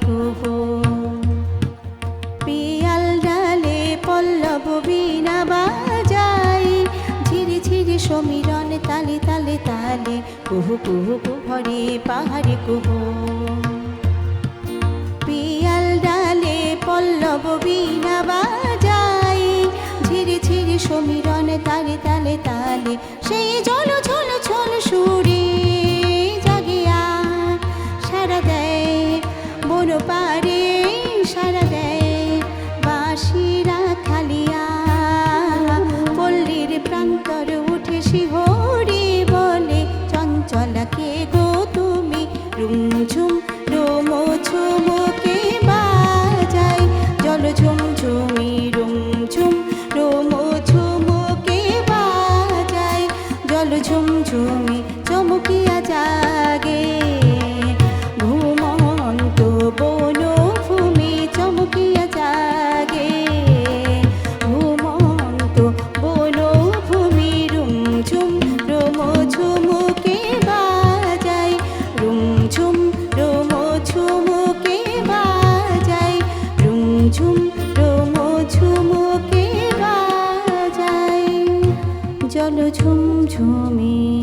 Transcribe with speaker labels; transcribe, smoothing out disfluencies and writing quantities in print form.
Speaker 1: কুহু পিয়াল ডালে পল্লব বীণা বাজাই ঝিরি ঝিরি সমীরণ তালে তালে তালে কুহু কুহু কুহরে পাহাড়ে কুহু পিয়াল ডালে পল্লব বীণা বাজাই ঝিরি ঝিরি সমীরণ তালে তালে তালে সেই জল ঝল ঝল সুরে জাগিয়া সারা দেয় বন পারে সারা দেয় বাঁশিরা খালিয়া পল্লীর প্রান্তর উঠে শিহরি বলে চঞ্চলা কে গো তুমি রুমঝুম রোমঝুমকে বাজাই জল ঝুমঝুমি রুমঝুম রোমঝুমকে বাজাই জল ঝুমঝুমি চমকিয়া জাগে ঘুমন্ত বনভূমি চমকিয়া জাগে ঘুমন্ত বনভূমি রুমঝুম রোমঝুমকে বাজাই রুমঝুম রোমঝুমকে বাজাই রুমঝুম রোমঝুমকে বাজাই জল ঝুমঝুমি।